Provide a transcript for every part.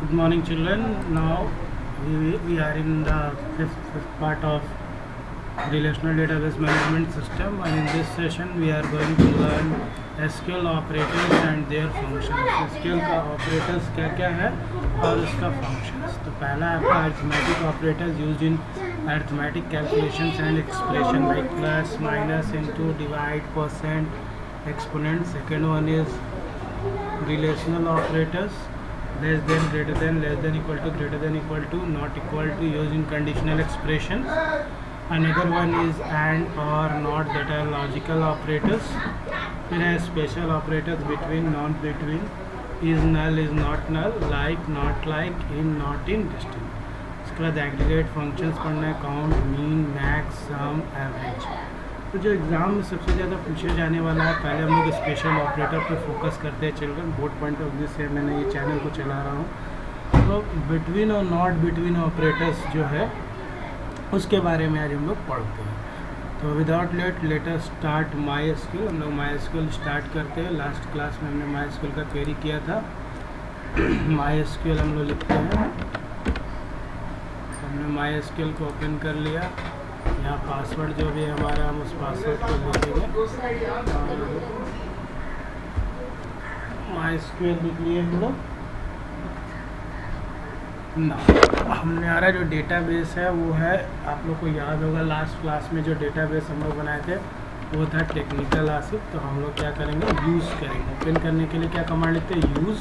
Good morning, children. Now we are in the fifth part of relational database management system, and in this session we are going to learn SQL operators and their functions. SQL का operators क्या क्या है और उसका functions. तो पहला आपका arithmetic operators used in arithmetic calculations and expression like plus, minus, into, divide, percent, exponent. Second one is relational operators, less than, greater than, less than, equal to, greater than, equal to, not equal to, used in conditional expressions. Another one is and, or, not, that are logical operators. Then has special operators between, not between, is null, is not null, like, not like, in, not in, distinct. उसके बाद aggregate functions पढ़ना है, count, mean, max, सम, average. तो जो exam में सबसे ज़्यादा पूछे जाने वाला है, पहले हम लोग स्पेशल ऑपरेटर पर फोकस करते हैं children. Board point of view से मैंने ये चैनल को चला रहा हूँ. तो बिटवीन और नॉट बिटवीन ऑपरेटर्स जो है उसके बारे में आज हम लोग पढ़ते हैं. तो without let us start my SQL. हम लोग माई एसक्यूएल स्टार्ट करते हैं. लास्ट क्लास में हमने माई एसक्यूएल का क्वेरी किया था. माई एसक्यूएल हम लोग लिखते हैं. हमने माई एसक्यूएल को ओपन कर लिया. यहाँ पासवर्ड जो भी है हमारा, हम उस पासवर्ड को लिखेंगे. माई एसक्यूएल लिख लिए हम लोग ना. हमने हमारा जो डेटाबेस है वो है, आप लोग को याद होगा लास्ट क्लास में जो डेटाबेस हम लोग बनाए थे वो था टेक्निकल आसिफ. तो हम लोग क्या करेंगे, यूज़ करेंगे. ओपन करने के लिए क्या कमांड लिखते हैं, यूज़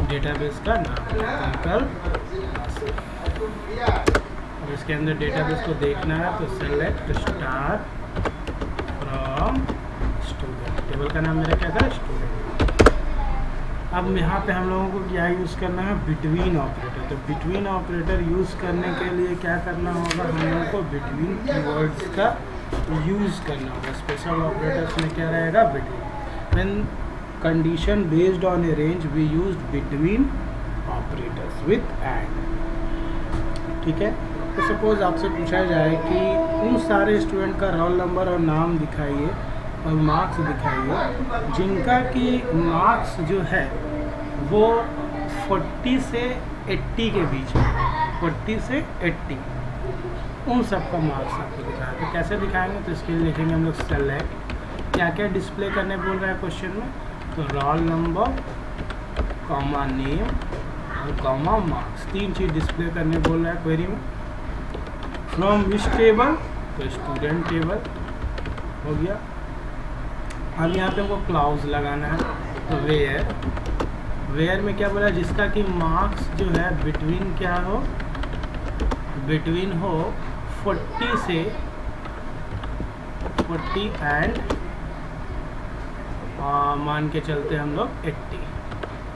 डेटाबेस का नाम टेक्निकल आसिफ. और इसके अंदर डेटाबेस को देखना है तो select star from student. Table का नाम मेरा क्या था, स्टूडेंट. अब यहाँ पे हम लोगों को क्या यूज़ करना है, बिटवीन ऑपरेटर. तो बिटवीन ऑपरेटर यूज़ करने के लिए क्या करना होगा, हम लोगों को बिटवीन कीवर्ड्स का यूज़ करना होगा. स्पेशल ऑपरेटर्स में क्या रहेगा, between. When condition based on a range we use between operators with and. ठीक है. तो सपोज आपसे पूछा जाए कि उन सारे स्टूडेंट का रोल नंबर और नाम दिखाइए और मार्क्स दिखाइए जिनका कि मार्क्स जो है वो 40 से 80 के बीच में, 40 से 80, उन सब का मार्क्स आपको दिखाया. तो कैसे दिखाएंगे, तो इसके लिए लिखेंगे हम लोग सेलेक्ट. क्या क्या डिस्प्ले करने बोल रहा है क्वेश्चन में, तो रोल नंबर, कॉमा नेम और कॉमा मार्क्स. 3 चीज़ डिस्प्ले करने बोल रहा है क्वेरी में. फ्रॉम विच टेबल, तो स्टूडेंट टेबल हो गया. अब यहाँ पे हमको क्लाउज लगाना है. तो वेयर में क्या बोला, जिसका कि मार्क्स जो है बिटवीन क्या हो, बिटवीन हो 40 से 40 एंड मान के चलते हम लोग 80.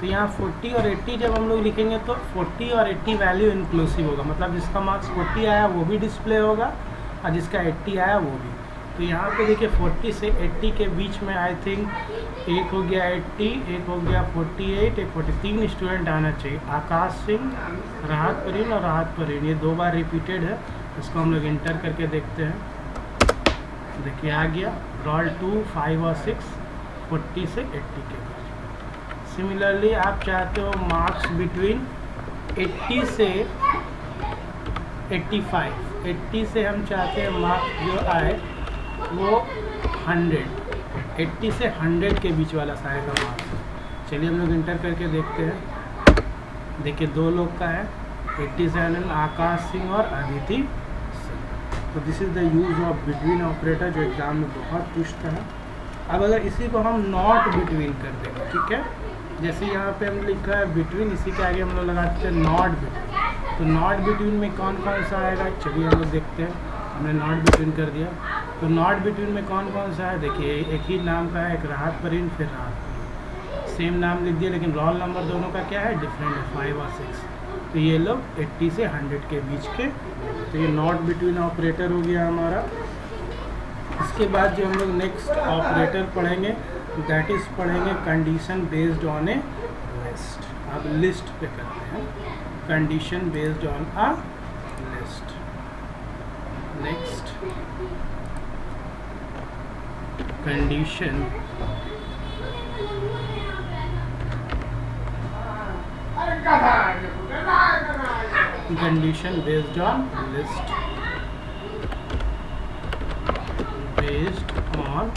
तो यहाँ 40 और 80 जब हम लोग लिखेंगे तो 40 और 80 वैल्यू इंक्लूसिव होगा. मतलब जिसका मार्क्स 40 आया वो भी डिस्प्ले होगा और जिसका 80 आया वो भी. तो यहाँ पे देखिए 40 से 80 के बीच में आई थिंक एक हो गया 80, एक हो गया 48, एक 43 स्टूडेंट आना चाहिए. आकाश सिंह, राहत परवीन और राहत परवीन, ये 2 बार रिपीटेड है. इसको हम लोग इंटर करके देखते हैं. देखिए आ गया. रोल 2, 5 और 6 40 से 80 के बीच. सिमिलरली आप चाहते हो मार्क्स बिटवीन 80 से 85, 80 से हम चाहते हैं मार्क्स जो आए वो 100, 80 से 100 के बीच वाला सारे का मार्क्स. चलिए हम लोग इंटर करके देखते हैं. देखिए 2 लोग का है 87, आकाश सिंह और अदिति सिंह. तो this is the use of between operator जो एग्ज़ाम में बहुत पूछता है. अब अगर इसी को हम नॉट बिटवीन कर देंगे, ठीक है, जैसे यहाँ पे हम लिखा है बिटवीन, इसी के आगे हम लोग लगाते हैं नॉट बिटवीन. तो नॉट बिटवीन में कौन कौन सा आएगा, चलिए हम लोग देखते हैं. हमने नॉट बिटवीन कर दिया. तो नॉट बिटवीन में कौन कौन सा है, देखिए एक ही नाम का है, एक राहत परवीन फिर राहत परवीन. सेम नाम लिख दिया लेकिन रोल नंबर दोनों का क्या है, डिफरेंट है, 5 और 6. तो ये लोग 80 से 100 के बीच के. तो ये नॉट बिटवीन ऑपरेटर हो गया हमारा. इसके बाद जो हम लोग नेक्स्ट ऑपरेटर पढ़ेंगे दैट इज़ पढ़ेंगे condition based on A list. अब लिस्ट पे करते हैं, condition based on a list. Next condition condition based on list, based on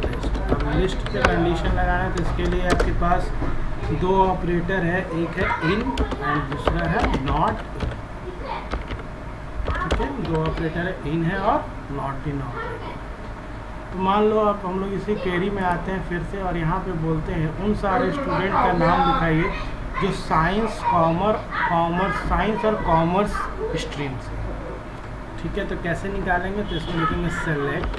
list. अब लिस्ट पे कंडीशन लगाना है तो इसके लिए आपके पास दो ऑपरेटर है, एक है इन एंड दूसरा है नॉट इन। ठीक है, दो ऑपरेटर है, इन है और नॉट इन ऑपरेटर। तो मान लो आप हम लोग इसी क्वेरी में आते हैं फिर से और यहाँ पे बोलते हैं उन सारे स्टूडेंट का नाम दिखाइए जो साइंस साइंस और कॉमर्स स्ट्रीम से। ठीक है, तो कैसे निकालेंगे, तो इसमें लिखेंगे सेलेक्ट।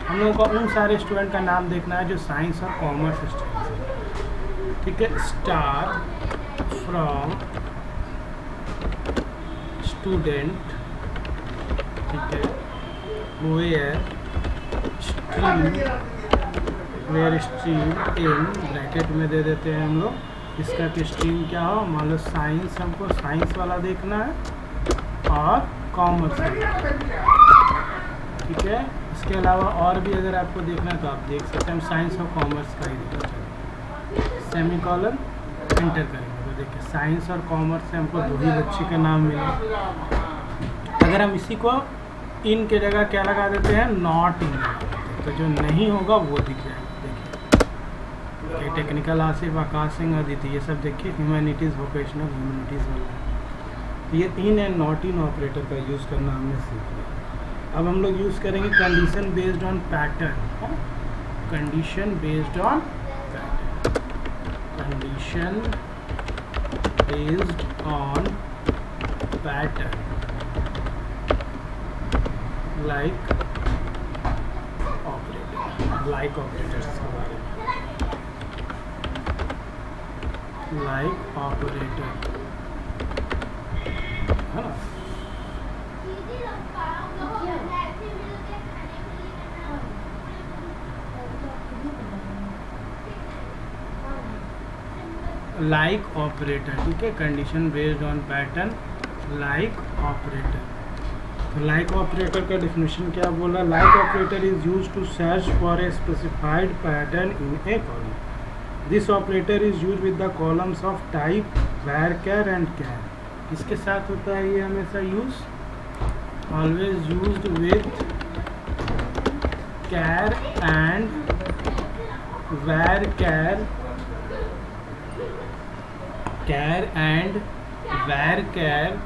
हम लोगों को उन सारे स्टूडेंट का नाम देखना है जो साइंस और कॉमर्स स्ट्रीम से। ठीक है, स्टार फ्रॉम स्टूडेंट, ठीक है, वेयर स्ट्रीम इन ब्रैकेट में दे देते हैं हम लोग। इसका कि स्ट्रीम क्या हो, मान लो साइंस, हमको साइंस वाला देखना है और कॉमर्स। ठीक है, इसके अलावा और भी अगर आपको देखना है तो आप देख सकते हैं, हम साइंस और कॉमर्स का ही देखना चाहिए। सेमीकोलन एंटर करेंगे तो देखिए साइंस और कॉमर्स से हमको दो ही बच्चे का नाम मिला। अगर हम इसी को इन के जगह क्या लगा देते हैं, नॉट इन, तो जो नहीं होगा वो दिख जाएगा। देखिए टेक्निकल आसिफ, आकाश सिंह, अदिति, ये सब देखिए ह्यूमैनिटीज़, वोकेशनल ह्यूमैनिटीज़ वाला। तो ये in and not in operator का यूज़ करना हमने सीख लिया। अब हम लोग यूज़ करेंगे condition based on pattern. Condition based on pattern, condition based on pattern, like operator, like operators के बारे में, लाइक ऑपरेटर है ना। लाइक ऑपरेटर, ठीक है, condition based on pattern, like operator. Like operator का डेफिनेशन क्या बोला, like operator is used to search for a specified pattern in a column. This operator is used with the columns of type varchar and char. किसके साथ होता है ये हमेशा use, always used with char and varchar, char and varchar,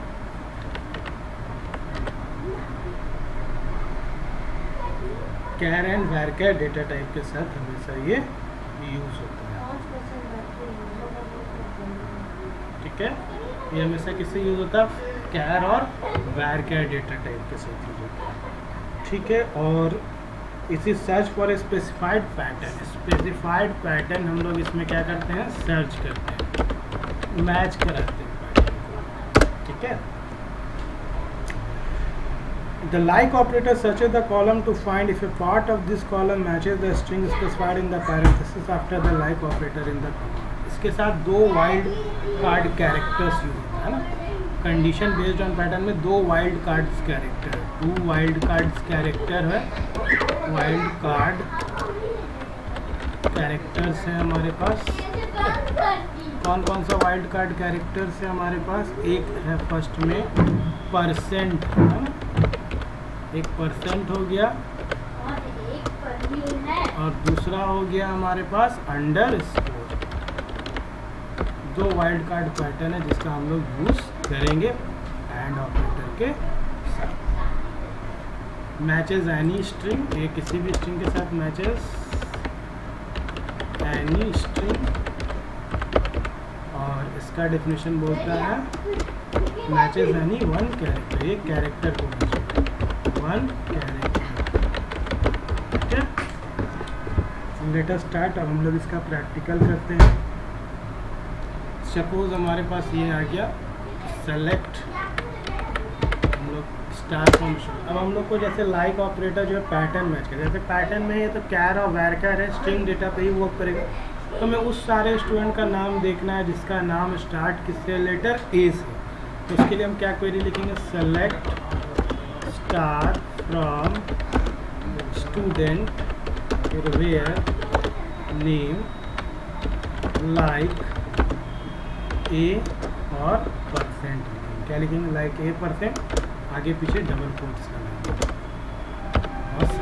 char and varchar data type के साथ हमेशा ये यूज होता है। ठीक है, ये हमेशा किससे यूज होता है, कैर और वेर कैर डेटा टाइप के साथ यूज होता है। ठीक है, और इसी search for a specified pattern, specified pattern हम लोग इसमें क्या करते हैं, सर्च करते हैं, मैच कराते हैं पैटर्न को। ठीक है, the like operator searches the column to find if a part of this column matches the string specified in the parenthesis after the like operator in the comma। इसके साथ दो वाइल्ड कार्ड कैरेक्टर्स यूज होता है ना। Condition based on pattern में दो wild cards character है, to wild cards character है, वाइल्ड कार्ड कैरेक्टर्स हैं हमारे पास। कौन कौन सा वाइल्ड कार्ड कैरेक्टर्स है हमारे पास, एक है फर्स्ट में परसेंट, है ना, एक परसेंट हो गया और दूसरा हो गया हमारे पास अंडर स्कोर। दो वाइल्ड कार्ड पैटर्न है जिसका हम लोग यूज करेंगे एंड ऑपरेटर के साथ। मैचेस एनी स्ट्रिंग, ये किसी भी स्ट्रिंग के साथ मैचेस एनी स्ट्रिंग, और इसका डेफिनेशन बोलता है मैचेस एनी वन कैरेक्टर, एक कैरेक्टर को वन कैरेक्टर। ठीक है, लेट अस स्टार्ट। अब हम लोग इसका प्रैक्टिकल करते हैं। सपोज हमारे पास ये आ गया सेलेक्ट, हम लोग स्टार फ्रॉम। अब हम लोग को जैसे लाइक ऑपरेटर जो है पैटर्न मैच करे, जैसे पैटर्न में ये तो कैर और वेर कैर है, स्ट्रिंग डेटा पे ही वर्क करेगा। तो हमें उस सारे स्टूडेंट का नाम देखना है जिसका नाम स्टार्ट किससे, लेटर ए से। तो उसके लिए हम क्या क्वेरी लिखेंगे, select star from student where name like A और परसेंट लिखेंगे। क्या लिखेंगे, लाइक A%, आगे पीछे डबल कोट्स लगाएंगे।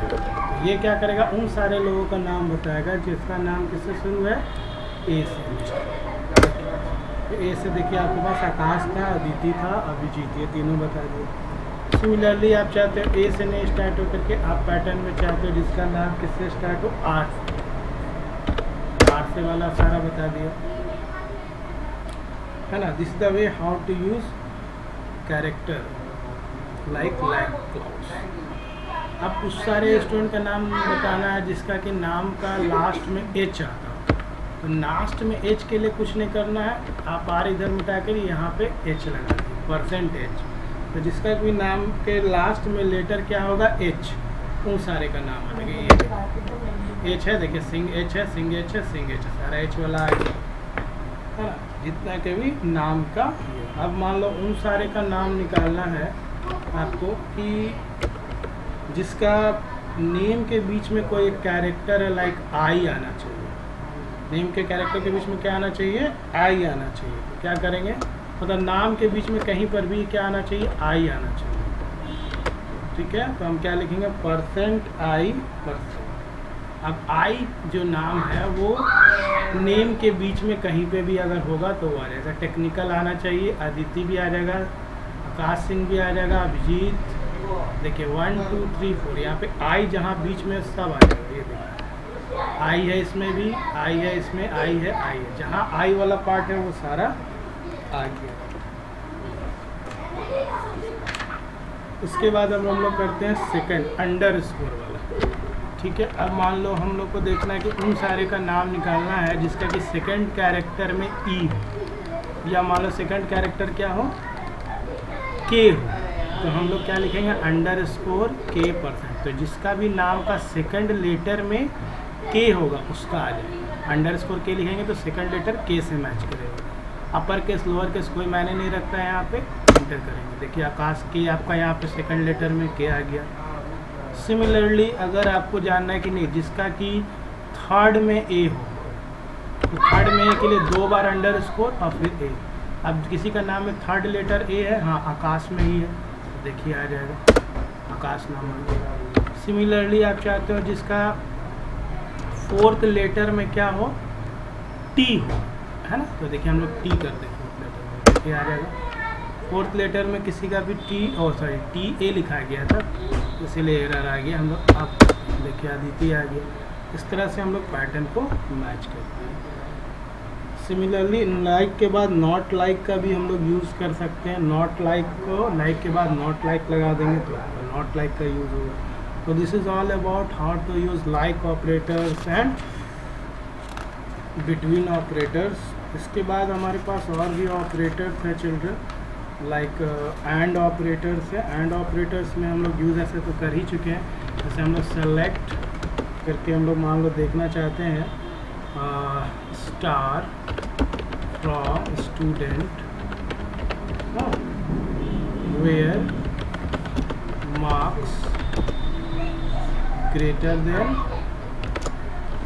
तो ये क्या करेगा, उन सारे लोगों का नाम बताएगा जिसका नाम किससे शुरू है, ए से। तो ए से देखिए आपके पास आकाश था, अदिति था, अभिजीत, ये तीनों बता दिए। सिमिलरली आप चाहते हो ए से नहीं स्टार्ट होकर के आप पैटर्न में चाहते हो जिसका नाम किससे स्टार्ट हो, आर से वाला सारा बता दिया है ना। This is the way how to use character like clouds. अब उस सारे स्टूडेंट का नाम बताना है जिसका कि नाम का लास्ट में एच आता हो। तो लास्ट में एच के लिए कुछ नहीं करना है, आप आर इधर मिटा कर यहाँ पे एच लगा दीजिए, %H। तो जिसका भी नाम के लास्ट में लेटर क्या होगा, एच, उन सारे का नाम आ जाएगा। ये एच है, देखिए सिंग एच है, सिंग एच है, सिंग एच है, सारा एच वाला आ गया है ना, जितना के भी नाम का। अब मान लो उन सारे का नाम निकालना है आपको कि जिसका नेम के बीच में कोई कैरेक्टर है, लाइक आई आना चाहिए। नेम के कैरेक्टर के बीच में क्या आना चाहिए, आई आना चाहिए। तो क्या करेंगे, मतलब नाम के बीच में कहीं पर भी क्या आना चाहिए, आई आना चाहिए। ठीक है, तो हम क्या लिखेंगे, %I%। अब आई जो नाम है वो नेम के बीच में कहीं पे भी अगर होगा तो वो आ जाएगा। टेक्निकल आना चाहिए, अदिति भी आ जाएगा, आकाश सिंह भी आ जाएगा, अभिजीत, देखिए 1 2 3 4, यहाँ पे आई जहाँ बीच में सब आ जाएगा। ये देखिए आई है, इसमें भी आई है, इसमें आई है, आई है, जहाँ आई वाला पार्ट है वो सारा आ गया। उसके बाद अब हम लोग करते हैं सेकंड अंडरस्कोर वाला। ठीक है, अब मान लो हम लोग को देखना है कि उन सारे का नाम निकालना है जिसका कि सेकंड कैरेक्टर में ई हो, या मान लो सेकंड कैरेक्टर क्या हो, के हो। तो हम लोग क्या लिखेंगे, $K%। तो जिसका भी नाम का सेकंड लेटर में के होगा उसका आ जाएगा। $K लिखेंगे तो सेकंड लेटर के से मैच करेगा। अपर केस लोअर केस कोई मायने नहीं रखता है, यहाँ पे एंटर करेंगे। देखिए आकाश के आपका यहाँ पे सेकंड लेटर में के आ गया। सिमिलरली अगर आपको जानना है कि नहीं जिसका कि थर्ड में ए हो, तो थर्ड में ए के लिए 2 बार अंडरस्कोर और फिर ए। अब किसी का नाम में थर्ड लेटर ए है, हाँ आकाश में ही है, तो देखिए आ जाएगा, आकाश नाम आ जाएगा। सिमिलरली आप चाहते हो जिसका फोर्थ लेटर में क्या हो, टी हो, है ना, तो देखिए हम लोग टी करते हैं फोर्थ लेटर में, देखिए आ जाएगा। फोर्थ लेटर में किसी का भी टी ए लिखा गया था, इसीलिए एरर आ गया। हम लोग आप देखिए अदिति आ गया। इस तरह से हम लोग पैटर्न को मैच करते हैं। सिमिलरली लाइक के बाद नॉट लाइक का भी हम लोग यूज़ कर सकते हैं। नॉट लाइक को लाइक के बाद नॉट लाइक लगा देंगे तो नॉट लाइक का यूज़ होगा। तो this is all about how to use like operators and between operators. इसके बाद हमारे पास और भी ऑपरेटर्स हैं चिल्ड्रन, लाइक एंड ऑपरेटर्स है। एंड ऑपरेटर्स में हम लोग यूज़ ऐसे तो कर ही चुके हैं। जैसे हम लोग सेलेक्ट करके हम लोग मान लो देखना चाहते हैं star from student where marks greater than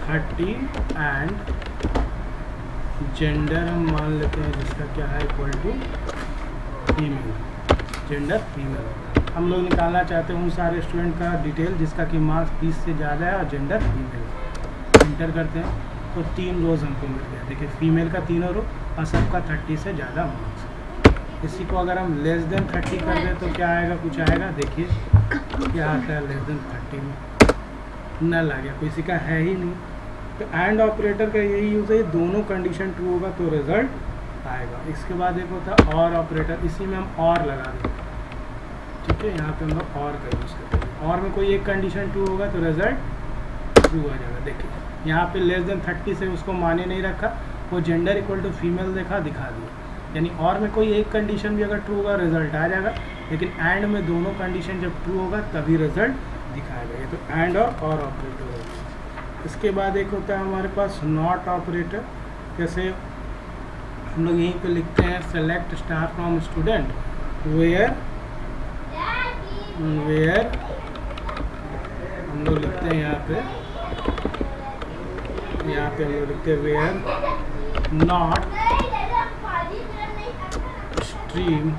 30 and gender हम मान लेते हैं जिसका क्या है equal to female, gender female. हम लोग निकालना चाहते हैं उन सारे स्टूडेंट का डिटेल जिसका कि मार्क्स 30 से ज़्यादा है और जेंडर फीमेल। इंटर करते हैं तो 3 रोज़ हमको मिल गया। देखिए फीमेल का 3 रो और सबका 30 से ज़्यादा मार्क्स। इसी को अगर हम लेस देन 30 कर दें तो क्या आएगा, कुछ आएगा, देखिए क्या आता है लेस देन 30 में, नल आ गया, किसी का है ही नहीं। तो एंड ऑपरेटर का यही यूज़ है, दोनों कंडीशन ट्रू होगा तो रिजल्ट आएगा। इसके बाद एक होता है और ऑपरेटर, इसी में हम और लगा देंगे। ठीक है, यहाँ पे हम लोग और का यूज़ करते हैं। और में कोई एक कंडीशन ट्रू होगा तो रिजल्ट ट्रू आ जाएगा। देखिए यहाँ पे लेस देन 30 से उसको माने नहीं रखा, वो जेंडर इक्वल टू फीमेल दिखा दिया। यानी और में कोई एक कंडीशन भी अगर ट्रू होगा रिजल्ट आ जाएगा, लेकिन एंड में दोनों कंडीशन जब ट्रू होगा तभी रिजल्ट दिखाया जाएगा। तो एंड और ऑपरेटर होगा। इसके बाद एक होता है हमारे पास नॉट ऑपरेटर। जैसे हम लोग यहीं पे लिखते हैं select star from student where हम लोग लिखते हैं यहाँ पे हम लोग लिखते हैं where not stream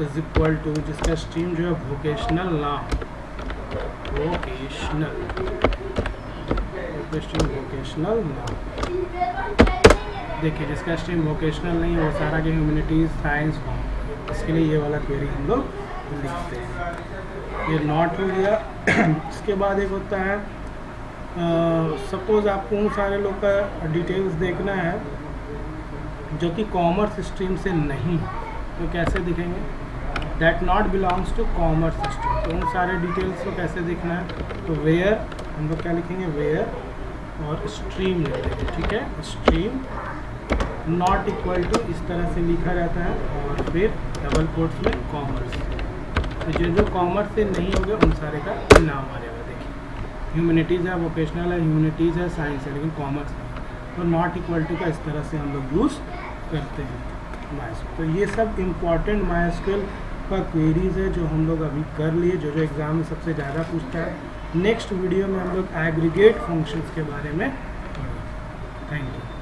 is equal to जिसका स्ट्रीम जो है वोकेशनल ना वोकेशनल ना देखिए, जिसका स्ट्रीम वोकेशनल नहीं है वो सारा के ह्यूमैनिटीज़ साइंस होम, इसके लिए ये वाला क्वेरी हम लोग लिखते हैं। ये नॉट हो गया। इसके बाद एक होता है सपोज़ आपको उन सारे लोग का डिटेल्स देखना है जो कि कॉमर्स स्ट्रीम से नहीं, तो कैसे दिखेंगे, that not belongs to commerce stream. तो उन सारे डिटेल्स को कैसे दिखना है, तो वेयर हम लोग क्या लिखेंगे, वेयर और स्ट्रीम लिख देंगे, ठीक है। स्ट्रीम नॉट इक्वल टू इस तरह से लिखा जाता है और फिर डबल कोट्स में कॉमर्स। तो जो कॉमर्स से नहीं होगा उन सारे का नाम आ जाएगा। देखिए, ह्यूमैनिटीज़ है, वोकेशनल है, ह्यूमैनिटीज़ है, साइंस है, लेकिन कॉमर्स नहीं। तो नॉट इक्वल टू का इस तरह से हम लोग यूज़ करते हैं MySQL। तो ये सब इम्पॉर्टेंट MySQL का क्वेरीज है जो हम लोग अभी कर लिए, जो एग्ज़ाम में सबसे ज़्यादा पूछता है। नेक्स्ट वीडियो में हम लोग एग्रीगेट फंक्शंस के बारे में पढ़ेंगे। Thank you.